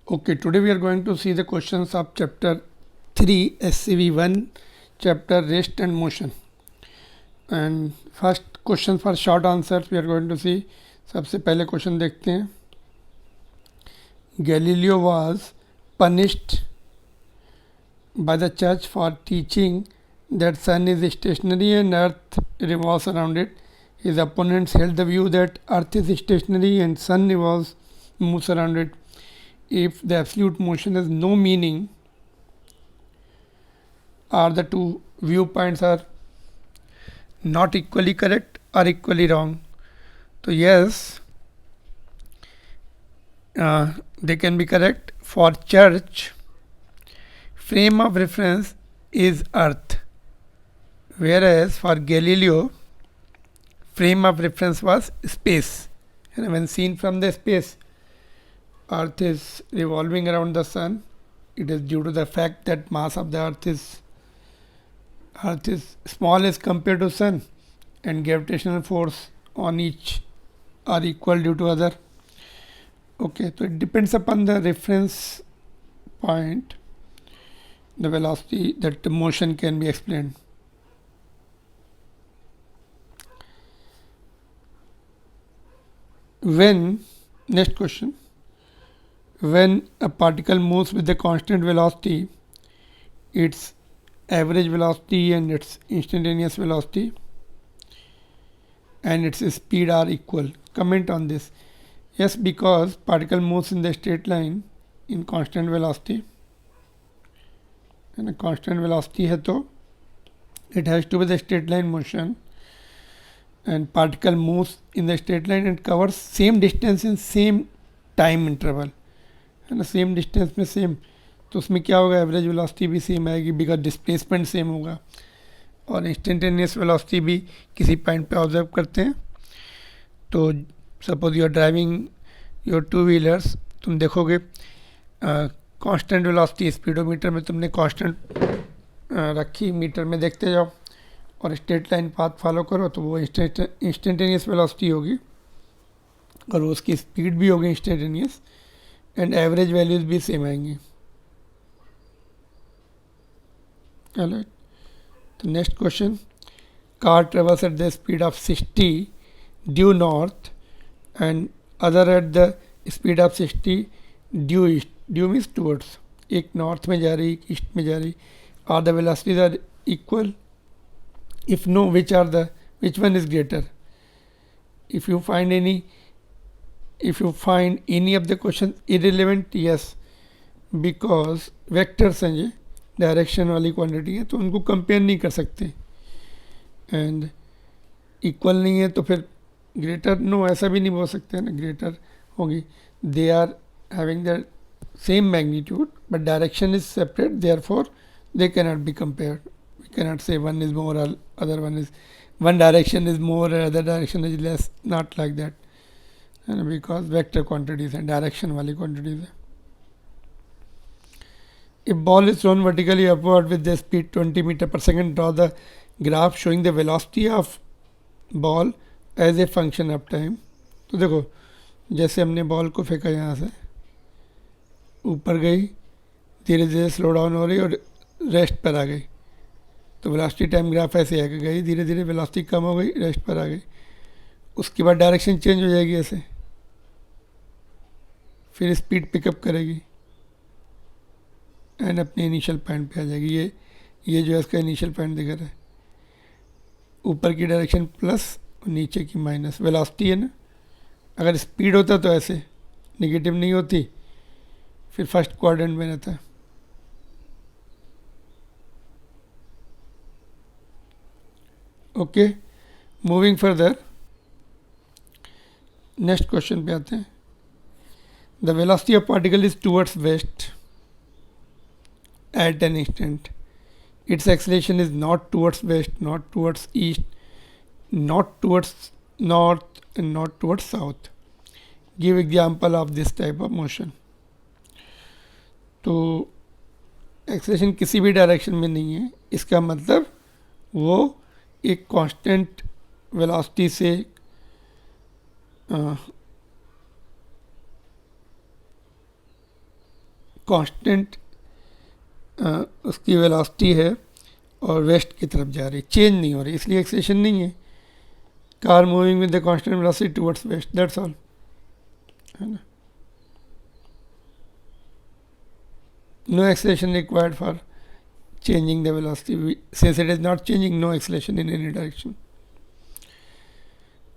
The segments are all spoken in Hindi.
Okay, today we are going to see the questions of chapter 3 SCV1, chapter rest and motion. And first question for short answers we are going to see. सबसे पहले क्वेश्चन देखते हैं. Galileo was punished by the church for teaching that sun is stationary and earth revolves around it. His opponents held the view that earth is stationary and sun moves around it. If the absolute motion has no meaning, or the two viewpoints are not equally correct or equally wrong. So yes, they can be correct. For church, frame of reference is earth, whereas for Galileo, frame of reference was space. And when seen from the space, earth is revolving around the sun. It is due to the fact that mass of the earth is small as compared to sun, and gravitational force on each are equal due to other. Okay, so it depends upon the reference point, the velocity, that the motion can be explained. Next question, when a particle moves with a constant velocity, its average velocity and its instantaneous velocity and its speed are equal. Comment on this. Yes, because particle moves in the straight line in constant velocity, and a constant velocity है तो it has to be the straight line motion, and particle moves in the straight line and covers same distance in same time interval, है ना, सेम डिस्टेंस में सेम, तो उसमें क्या होगा, एवरेज वेलोसिटी भी सेम आएगी बिकॉज डिस्प्लेसमेंट सेम होगा, और इंस्टेंटेनियस वेलोसिटी भी किसी पॉइंट पे ऑब्जर्व करते हैं. तो suppose you are driving your two wheelers, तुम देखोगे कांस्टेंट वेलोसिटी स्पीडोमीटर में तुमने कांस्टेंट रखी, मीटर में देखते जाओ और स्ट्रेट लाइन पाथ फॉलो करो तो वो इंस्टेंटेनियस वेलोसिटी होगी और उसकी स्पीड भी होगी इंस्टेंटेनियस, एंड एवरेज वैल्यूज भी सेम आएंगी. Alright. The next question, car travels at the speed of 60 due north and other at the speed of 60 due east. Due means towards. एक नॉर्थ में जा रही, एक ईस्ट में जा रही. Are the velocities are equal? If no, which one is greater? If you find any of the questions irrelevant, yes, because vectors हैं ये, डायरेक्शन वाली क्वांटिटी है तो उनको कंपेयर नहीं कर सकते, एंड इक्वल नहीं है तो फिर ग्रेटर, नो ऐसा भी नहीं बोल सकते हैं ना, ग्रेटर होगी. They are having the same magnitude but direction is separate, therefore they cannot be compared. We cannot say one is more or other one direction is more or other direction is less, not like that, and because vector quantities and direction wali quantities hai. If ball is thrown vertically upward with the speed 20 meter per second, draw the graph showing the velocity of ball as a function of time. तो देखो जैसे हमने बॉल को फेंका यहाँ से ऊपर गई, धीरे धीरे स्लो डाउन हो रही और रेस्ट पर आ गई, तो वेलोसिटी टाइम ग्राफ ऐसे आगे गई, धीरे धीरे वेलोसिटी कम हो गई, रेस्ट पर आ गई, उसके बाद डायरेक्शन चेंज हो जाएगी ऐसे, फिर स्पीड पिकअप करेगी एंड अपने इनिशियल पॉइंट पे आ जाएगी. ये जो है इसका इनिशियल पॉइंट दिख रहा है, ऊपर की डायरेक्शन प्लस और नीचे की माइनस, वेलोसिटी है ना. अगर स्पीड होता तो ऐसे नेगेटिव नहीं होती, फिर फर्स्ट क्वाड्रेंट में रहता है. Okay, moving further, next question पे आते हैं. The velocity of particle is towards west at an instant. Its acceleration is not towards west, not towards east, not towards north, and not towards south. Give example of this type of motion. तो एक्सेलेरेशन किसी भी डायरेक्शन में नहीं है, इसका मतलब वो एक कांस्टेंट वेलोसिटी से कांस्टेंट उसकी वेलोसिटी है और वेस्ट की तरफ जा रही, चेंज नहीं हो रही, इसलिए एक्सेलेरेशन नहीं है. Car moving with the constant velocity towards west, that's all, है ना. No acceleration required for changing the velocity. Since it is not changing, no acceleration in any direction.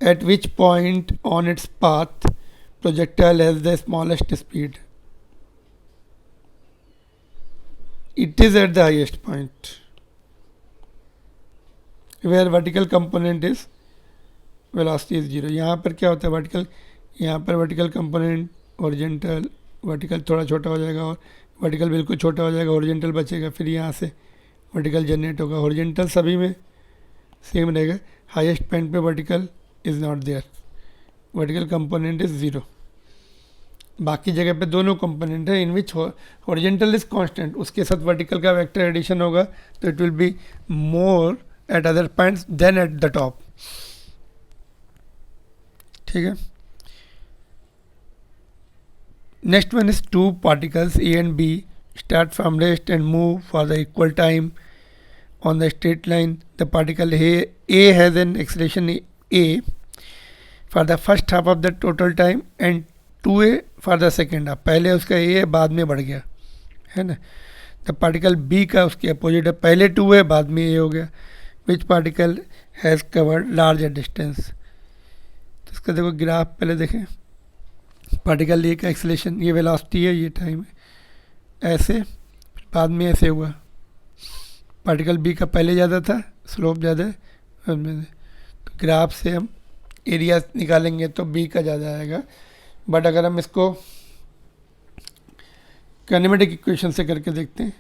At which point on its path projectile has the smallest speed? It is at the highest point where vertical component is velocity is 0. यहाँ पर क्या होता है, वर्टिकल, यहाँ पर वर्टिकल कंपोनेंट, ओरिजेंटल, वर्टिकल थोड़ा छोटा हो जाएगा और वर्टिकल बिल्कुल छोटा हो जाएगा, ओरिजेंटल बचेगा, फिर यहाँ से वर्टिकल जनरेट होगा. ओरिजेंटल सभी में सेम रहेगा. हाईएस्ट पॉइंट पे vertical is not there, vertical component is 0. बाकी जगह पे दोनों कंपोनेंट है in which horizontal is constant, उसके साथ वर्टिकल का वेक्टर एडिशन होगा तो it will be more at other points than at the top. ठीक है. Next one is two particles A and B start from rest and move for the equal time on the straight line. The particle A has an acceleration A for the first half of the total time and 2A for the second half. पहले उसका A है, बाद में बढ़ गया, है ना. The particle B का उसके अपोजिट है, पहले 2 है, बाद में A हो गया. Which particle has covered larger distance? तो इसका देखो ग्राफ पहले देखें. पार्टिकल ए का एक्सेलेरेशन, ये वेलोसिटी है, ये टाइम है, ऐसे बाद में ऐसे हुआ. पार्टिकल बी का पहले ज़्यादा था, स्लोप ज़्यादा है, तो ग्राफ से हम एरिया निकालेंगे तो बी का ज़्यादा आएगा. बट अगर हम इसको काइनेमेटिक इक्वेशन से करके देखते हैं,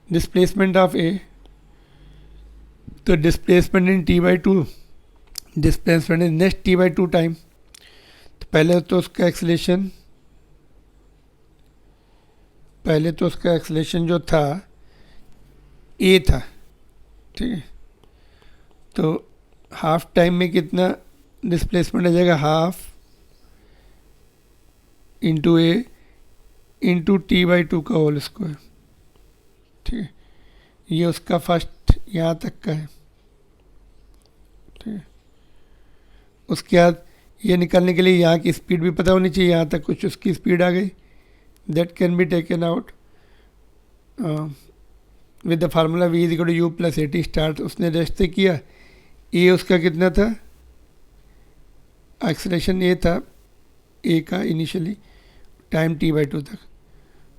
डिस्प्लेसमेंट ऑफ ए, तो displacement in t/2, displacement in next t/2 time. तो पहले तो उसका एक्सेलेरेशन जो था ए था, ठीक है. तो हाफ टाइम में कितना डिस्प्लेसमेंट आ जाएगा, हाफ इंटू ए इंटू t/2 का होल स्क्वायर. ठीक है. ये उसका फर्स्ट यहाँ तक का है. ठीक है. उसके बाद ये निकालने के लिए यहाँ की स्पीड भी पता होनी चाहिए, यहाँ तक कुछ उसकी स्पीड आ गई. That can be taken out with the formula v is equal to u plus a t start. उसने रेस्ट से किया, ए उसका कितना था, एक्सेलेरेशन ए था ए का इनिशियली, टाइम t/2 तक.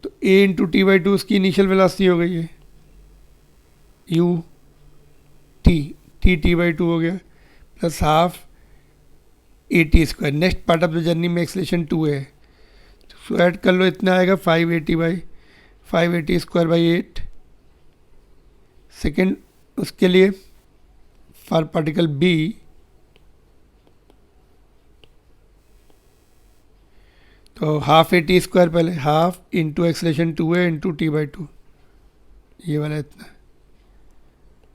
तो a इंटू t/2 उसकी इनिशियल वेलोसिटी हो गई है, u t/2 हो गया, plus half A T square. Next part of the journey में एक्सेलेरेशन 2 है, तो ऐड कर लो, इतना आएगा 580 स्क्वायर बाई 8. सेकेंड उसके लिए फॉर पार्टिकल बी, तो हाफ ए टी स्क्वायर, पहले हाफ इंटू एक्सेलेरेशन 2 है इंटू t/2, ये वाला इतना,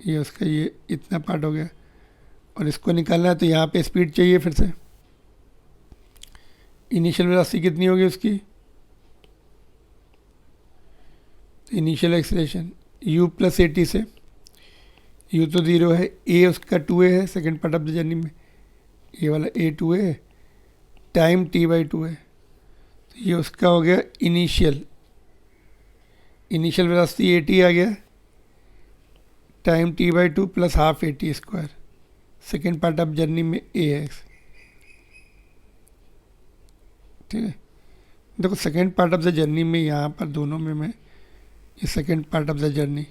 ये उसका ये इतना पार्ट हो गया. और इसको निकालना है तो यहाँ पे स्पीड चाहिए फिर से. इनिशियल वेलोसिटी कितनी होगी उसकी, initial acceleration u plus a t से, u तो 0 है, a उसका 2a है second part of the journey में, ये वाला a 2a है, टाइम t/2 है. तो ये उसका हो गया इनिशियल वेलोसिटी ए टी आ गया, time t/2 plus half A T square, second part of journey में ए एक्स. ठीक है. देखो second part of the journey में यहाँ पर दोनों में मैं ये second part of the journey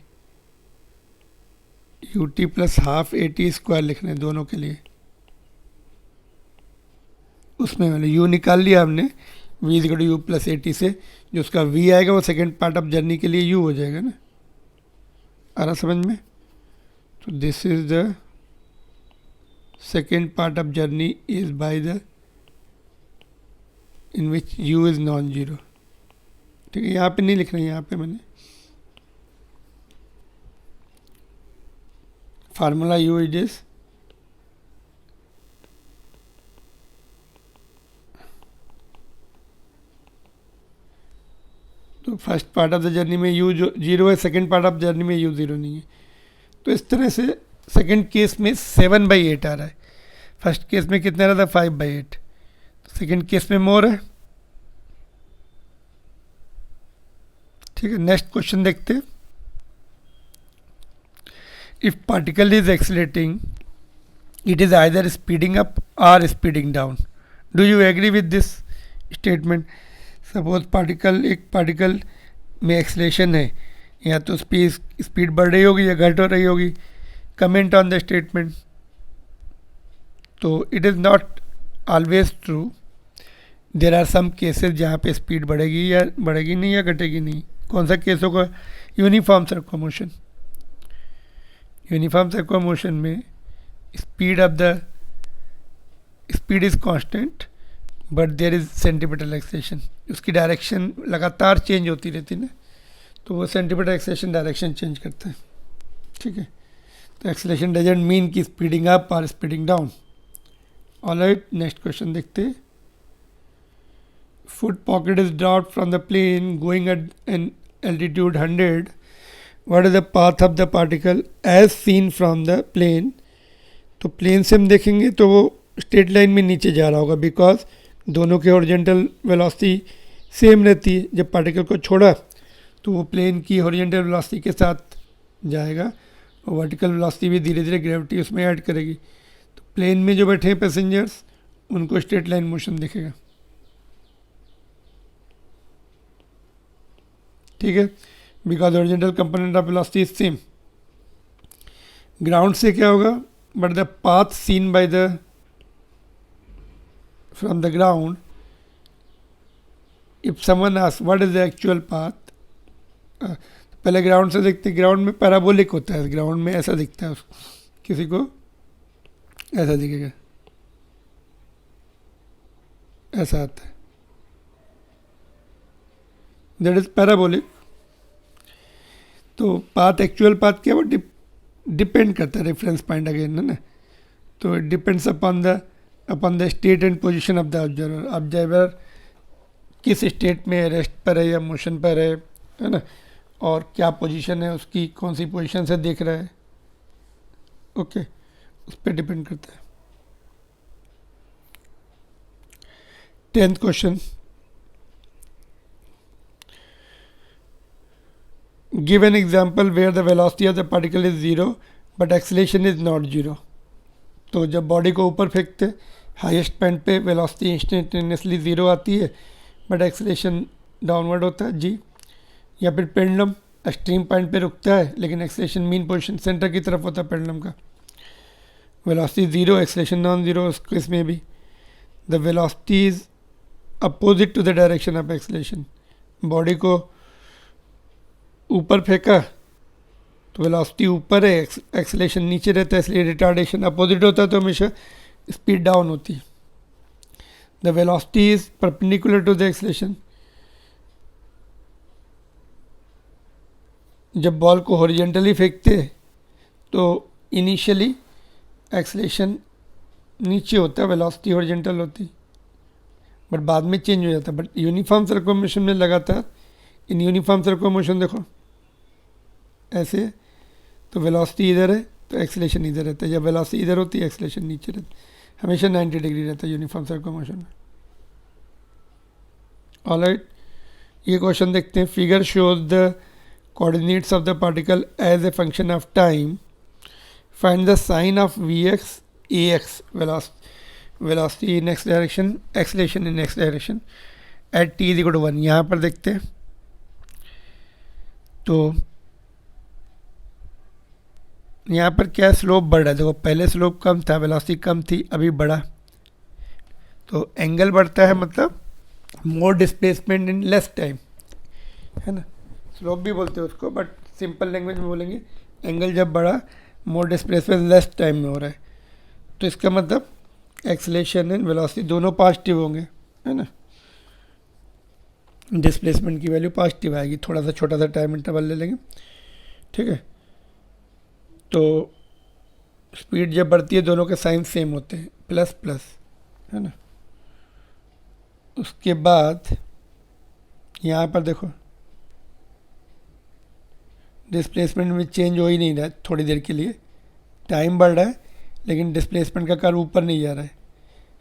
U T plus half A T square लिखने दोनों के लिए. उसमें मैंने u निकाल लिया हमने, v is equal to u plus a t से, जो उसका v आएगा वो सेकेंड पार्ट ऑफ जर्नी के लिए u हो जाएगा ना. आ रहा समझ में. तो this is the second part of journey is by the in which u is non zero. ठीक है. यहाँ पे नहीं लिख रहे, यहाँ पे मैंने फार्मूला u इज तो first part of the journey में यू जो 0 है, सेकेंड पार्ट ऑफ जर्नी में यू 0 नहीं है। तो इस तरह से सेकेंड केस में 7/8 आ रहा है, फर्स्ट केस में कितना रहा था 5/8, सेकेंड केस में मोर है। ठीक है, नेक्स्ट क्वेश्चन देखते हैं। If particle is accelerating it is either speeding up or speeding down. Do you agree with this statement? Suppose एक पार्टिकल में एक्सलेशन है, या तो स्पीड बढ़ रही होगी या घट हो रही होगी। Comment on the statement. तो it is not always true, there are some cases जहाँ पे स्पीड बढ़ेगी या बढ़ेगी नहीं या घटेगी नहीं। कौन सा केस होगा? Uniform circular motion. Uniform circular motion में speed is constant but there is centripetal acceleration, उसकी डायरेक्शन लगातार चेंज होती रहती है ना, तो वो सेंट्रीपिटल एक्सेलेरेशन डायरेक्शन चेंज करता है। ठीक है, तो एक्सेलेरेशन डजंट मीन कि स्पीडिंग अप और speeding down. Alright, next question देखते हैं। Food packet is dropped from the plane going at an altitude 100, what is the path of the particle as seen from the plane. तो प्लेन से हम देखेंगे तो वो स्ट्रेट लाइन में नीचे जा रहा होगा, बिकॉज दोनों के हॉरिजॉन्टल वेलोसिटी सेम रहती है। जब पार्टिकल को छोड़ा तो वो प्लेन की हॉरिजॉन्टल वेलोसिटी के साथ जाएगा और वर्टिकल वेलोसिटी भी धीरे धीरे ग्रेविटी उसमें ऐड करेगी। तो प्लेन में जो बैठे हैं पैसेंजर्स, उनको स्ट्रेट लाइन मोशन दिखेगा। ठीक है, because horizontal component of velocity is same. Ground से क्या होगा? But the path seen by from the ground, if someone asks what is the actual path, पहले ग्राउंड से देखते हैं। ग्राउंड में पैराबोलिक होता है, ग्राउंड में ऐसा दिखता है, किसी को ऐसा दिखेगा, ऐसा आता है, दैट इज पैराबोलिक। तो पाथ, एक्चुअल पाथ क्या, वो डिपेंड करता है रेफरेंस पॉइंट अगेन, है ना। तो it depends upon the state and position of the observer. Observer किस स्टेट में है, रेस्ट पर है या मोशन पर है ना, और क्या पोजीशन है उसकी, कौन सी पोजीशन से देख रहा है। ओके, उस पर डिपेंड करता है। 10th question, give an example where the velocity of the particle is 0 but acceleration is not 0। तो जब बॉडी को ऊपर फेंकते हाईएस्ट पॉइंट पे वेलोसिटी इंस्टेंटेनियसली 0 आती है बट एक्सेलेरेशन डाउनवर्ड होता है जी। या फिर पेंडुलम एक्सट्रीम पॉइंट पे रुकता है लेकिन एक्सेलेरेशन मीन पोजीशन सेंटर की तरफ होता है पेंडुलम का। Velocity 0, acceleration non 0। उस केस में भी the velocity is opposite to the direction of acceleration. Body को ऊपर फेंका तो वेलोसिटी ऊपर है, एक्सेलेरेशन नीचे रहता है, इसलिए रिटार्डेशन अपोजिट होता है, तो हमेशा स्पीड डाउन होती है। The velocity is perpendicular to the acceleration. जब बॉल को हॉरिजॉन्टली फेंकते तो इनिशियली एक्सेलेरेशन नीचे होता है, वेलोसिटी हॉरिजॉन्टल होती, बट बाद में चेंज हो जाता है। बट यूनिफॉर्म सर्कुलर मोशन में लगातार, इन यूनिफॉर्म सर्कुलर मोशन देखो ऐसे, तो वेलोसिटी इधर है तो एक्सेलेरेशन इधर रहता है। जब वेलोसिटी इधर होती है एक्सेलेरेशन नीचे रहता है, हमेशा 90 डिग्री रहता है यूनिफॉर्म सर्कुलर मोशन में। ऑलराइट, ये क्वेश्चन देखते हैं। Figure shows the coordinates of the particle as a function of time, find the sign of v x a x, velocity in x direction, acceleration in x direction at t is equal to 1। यहाँ पर देखते हैं तो यहाँ पर क्या स्लोप बढ़ रहा है, देखो पहले स्लोप कम था, वेलोसिटी कम थी, अभी बढ़ा, तो एंगल बढ़ता है, मतलब मोर डिस्प्लेसमेंट इन लेस टाइम, है ना। स्लोप भी बोलते हैं उसको, बट सिंपल लैंग्वेज में बोलेंगे एंगल जब बढ़ा, मोर डिस्प्लेसमेंट लेस टाइम में हो रहा है, तो इसका मतलब एक्सेलेरेशन एंड वेलोसिटी दोनों पॉजिटिव होंगे, है ना। डिस्प्लेसमेंट की वैल्यू पॉजिटिव आएगी, थोड़ा सा छोटा सा टाइम इंटरवल ले लेंगे, ठीक है। तो स्पीड जब बढ़ती है दोनों के साइन सेम होते हैं, प्लस प्लस, है ना। उसके बाद यहाँ पर देखो डिस्प्लेसमेंट में चेंज हो ही नहीं रहा है थोड़ी देर के लिए, टाइम बढ़ रहा है लेकिन डिस्प्लेसमेंट का कर्व ऊपर नहीं जा रहा है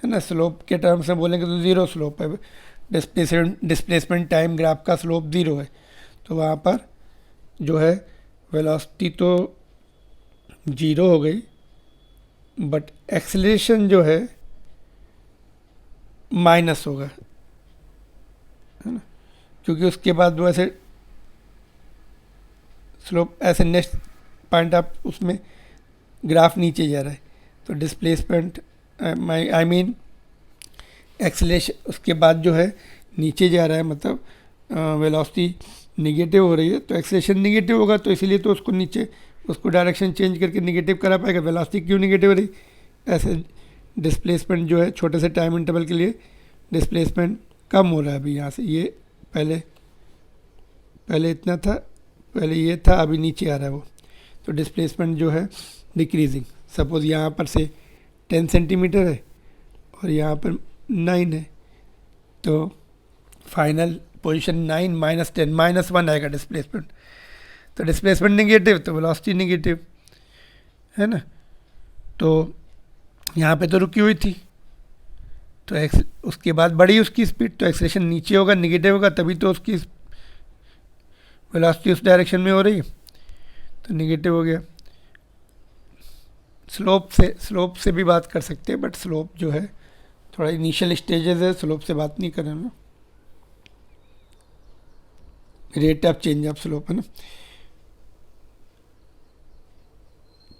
ना। स्लोप के टर्म्स में बोलेंगे तो ज़ीरो स्लोप है, डिस्प्लेसमेंट टाइम ग्राफ का स्लोप ज़ीरो है, तो वहाँ पर जो है वेलोसिटी तो ज़ीरो हो गई, बट एक्सेलरेशन जो है माइनस होगा, है ना, क्योंकि उसके बाद वो ऐसे स्लोप ऐसे नेक्स्ट पॉइंट आप उसमें ग्राफ नीचे जा रहा है, तो डिस्प्लेसमेंट आई मीन एक्सेलरेशन उसके बाद जो है नीचे जा रहा है, मतलब वेलोसिटी निगेटिव हो रही है, तो एक्सेलरेशन निगेटिव होगा, तो इसीलिए तो उसको नीचे उसको डायरेक्शन चेंज करके निगेटिव करा पाएगा। वेलोसिटी क्यों निगेटिव हो रही, ऐसे डिस्प्लेसमेंट जो है छोटे से टाइम इंटरवल के लिए डिस्प्लेसमेंट कम हो रहा है। अभी यहाँ से ये पहले इतना था, पहले ये था, अभी नीचे आ रहा है वो, तो डिस्प्लेसमेंट जो है डिक्रीजिंग। सपोज़ यहाँ पर से 10 सेंटीमीटर है और यहाँ पर 9 है, तो फाइनल पोजीशन 9 माइनस 10 माइनस 1 आएगा डिस्प्लेसमेंट, तो डिस्प्लेसमेंट निगेटिव तो वेलोसिटी निगेटिव, है ना। तो यहाँ पे तो रुकी हुई थी, तो उसके बाद बढ़ी उसकी स्पीड, तो एक्सेलरेशन नीचे होगा, निगेटिव होगा, तभी तो उसकी वेलोसिटी उस डायरेक्शन में हो रही है, तो निगेटिव हो गया। स्लोप से भी बात कर सकते हैं, बट स्लोप जो है थोड़ा इनिशियल स्टेजेस है, स्लोप से बात नहीं कर रहे हैं, rate of change of slope, है ना।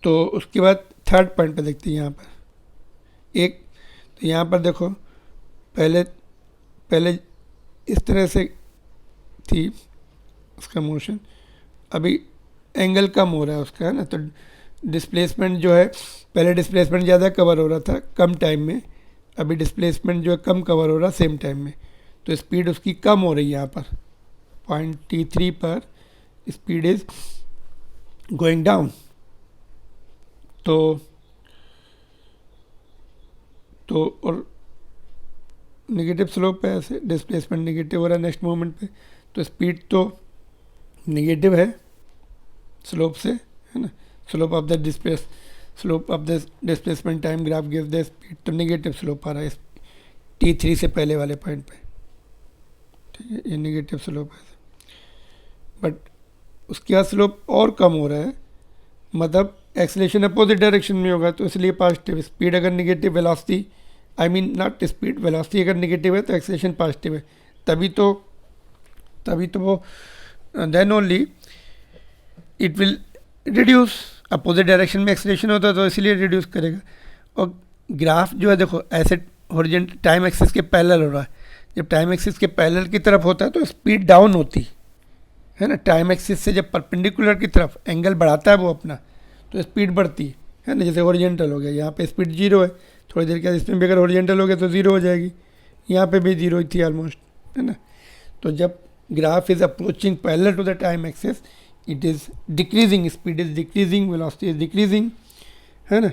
तो उसके बाद थर्ड पॉइंट पे देखते हैं यहाँ पर एक, तो यहाँ पर देखो पहले इस तरह से थी उसका मोशन, अभी एंगल कम हो रहा है उसका, है ना। तो डिस्प्लेसमेंट जो है, पहले डिस्प्लेसमेंट ज़्यादा कवर हो रहा था कम टाइम में, अभी डिस्प्लेसमेंट जो है कम कवर हो रहा सेम टाइम में, तो स्पीड उसकी कम हो रही है। यहाँ पर पॉइंट T3 पर स्पीड इज गोइंग डाउन, तो और नेगेटिव स्लोप है, ऐसे डिस्प्लेसमेंट नेगेटिव हो रहा है नेक्स्ट मोमेंट पे, तो स्पीड तो नेगेटिव है स्लोप से, है ना। Slope of the displacement time graph gives the speed, तो नेगेटिव स्लोप आ रहा है T3 से पहले वाले पॉइंट पे, ठीक है, ये नेगेटिव स्लोप है, बट उसके बाद स्लोप और कम हो रहा है, मतलब एक्सेलरेशन अपोजिट डायरेक्शन में होगा, तो इसलिए पॉजिटिव। स्पीड अगर negative, velocity I mean not speed, velocity अगर निगेटिव है तो एक्सेलरेशन पॉजिटिव है, तभी तो वो then only it will reduce. Opposite direction में एक्सेलरेशन होता है तो इसलिए रिड्यूस करेगा। और ग्राफ जो है देखो ऐसे हॉरिजॉन्टल टाइम एक्सिस के पैरेलल हो रहा है, जब टाइम एक्सिस के पैरेलल की तरफ होता है तो स्पीड डाउन होती है ना। टाइम एक्सिस से जब परपेंडिकुलर की तरफ एंगल बढ़ाता है वो अपना, तो स्पीड बढ़ती है ना। जैसे हॉरिजॉन्टल हो गया, यहाँ पे स्पीड 0 है, थोड़ी देर के बाद इसमें भी अगर हॉरिजॉन्टल हो गया तो 0 हो जाएगी, यहाँ पे भी 0 ही थी ऑलमोस्ट, है ना। तो जब graph is approaching parallel to the time axis, it is decreasing, speed is decreasing, velocity is decreasing, है ना।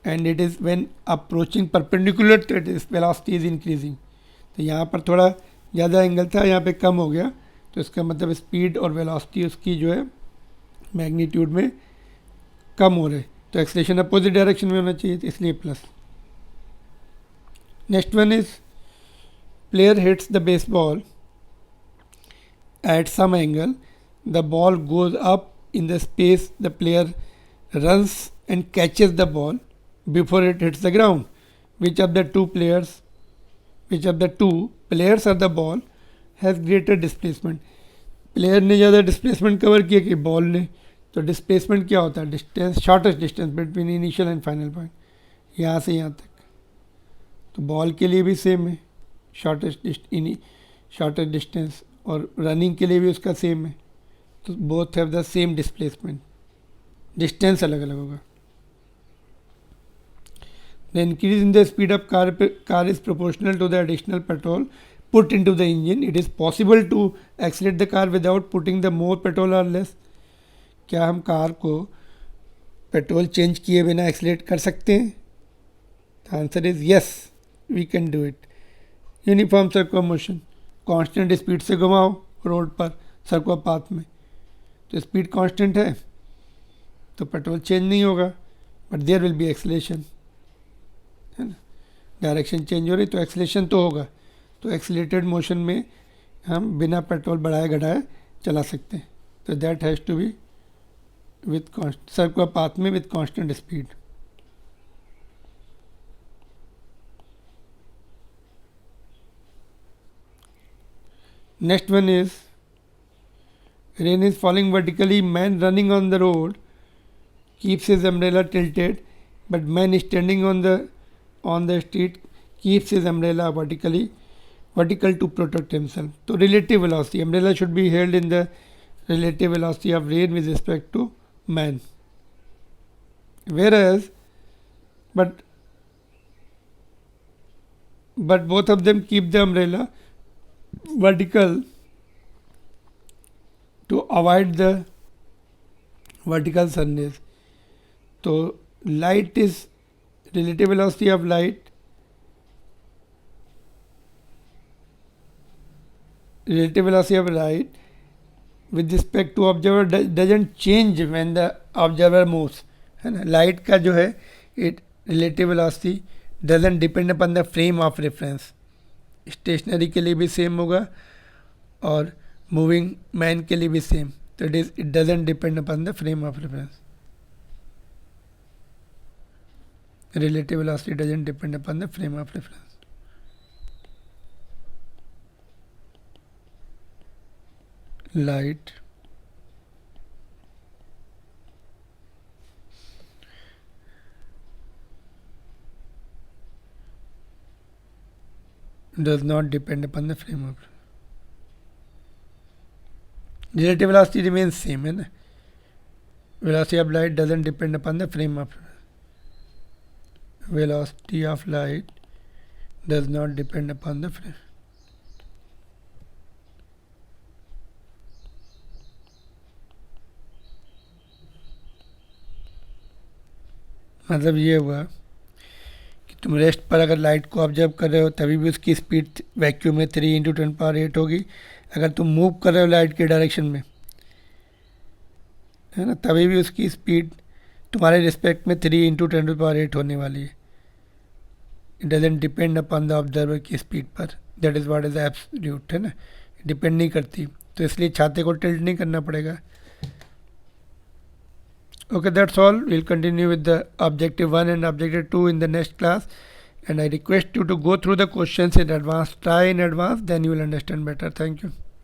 And it is when approaching perpendicular to it is velocity is increasing. तो यहाँ पर थोड़ा ज़्यादा एंगल था, यहाँ पे कम हो गया, तो इसका मतलब स्पीड और वेलोसिटी उसकी जो है मैग्नीट्यूड में कम हो रहे, तो एक्सेलरेशन अपोजिट डायरेक्शन में होना चाहिए, तो इसलिए plus. Next one is player hits the baseball at some angle, the ball goes up in the space, the player runs and catches the ball before it hits the ground. Which of the two players of the ball has greater displacement? Player ने ज़्यादा डिस्प्लेसमेंट कवर किया कि बॉल ने, तो डिस्प्लेसमेंट क्या होता है, distance, shortest distance between initial and final point, यहाँ से यहाँ तक। तो बॉल के लिए भी सेम है, शॉर्टेस्ट डिस्टेंस, और रनिंग के लिए भी उसका सेम है, तो both have the same displacement, distance अलग अलग होगा। The increase in the speed of car is proportional to the additional petrol put into the engine. It is possible to accelerate the car without putting the more petrol or less. क्या हम कार को पेट्रोल चेंज किए बिना एक्सीलरेट कर सकते हैं? The answer is yes, we can do it. Uniform circular motion, constant speed से घुमाओ रोड पर सर्कुलर पाथ में, तो स्पीड कांस्टेंट है तो पेट्रोल चेंज नहीं होगा, but there will be acceleration, है ना। डायरेक्शन चेंज हो रही तो एक्सेलेरेशन तो होगा, तो एक्सेलेटेड मोशन में हम बिना पेट्रोल बढ़ाए घटाए चला सकते हैं। तो that has to be with circular path में with constant speed. Next one is rain is falling vertically, man running on the road keeps his umbrella tilted, but man standing on the street keeps his umbrella vertical to protect himself. So relative velocity, umbrella should be held in the relative velocity of rain with respect to man. Whereas but both of them keep the umbrella vertical to avoid the vertical sun rays. So light is relative velocity of light, relative velocity of light with respect to observer doesn't change when the observer moves, है ना। लाइट का जो है it relative velocity doesn't depend upon the frame of reference, stationary के लिए भी सेम होगा और मूविंग मैन के लिए भी सेम, तो it doesn't depend upon the frame of reference. relative velocity doesn't depend upon the frame of reference. Light does not depend upon the frame of reference. Relative velocity remains same, है ना। velocity of light doesn't depend upon the frame of reference. Velocity of light does not depend upon the frame. मतलब ये हुआ कि तुम रेस्ट पर अगर लाइट को ऑब्जर्व कर रहे हो तभी भी उसकी स्पीड वैक्यूम में 3 × 10⁸ होगी। अगर तुम मूव कर रहे हो लाइट के डायरेक्शन में, है ना, तभी भी उसकी स्पीड तुम्हारे रिस्पेक्ट में 3 × 10⁸ होने वाली है। It doesn't depend upon the observer की स्पीड पर, that is what is absolute, है ना, डिपेंड नहीं करती। तो इसलिए छाते को टिल्ट नहीं करना पड़ेगा। Okay, that's all. We'll continue with the objective 1 and objective 2 in the next class, and I request you to go through the questions in advance, try in advance, then you will understand better. Thank you.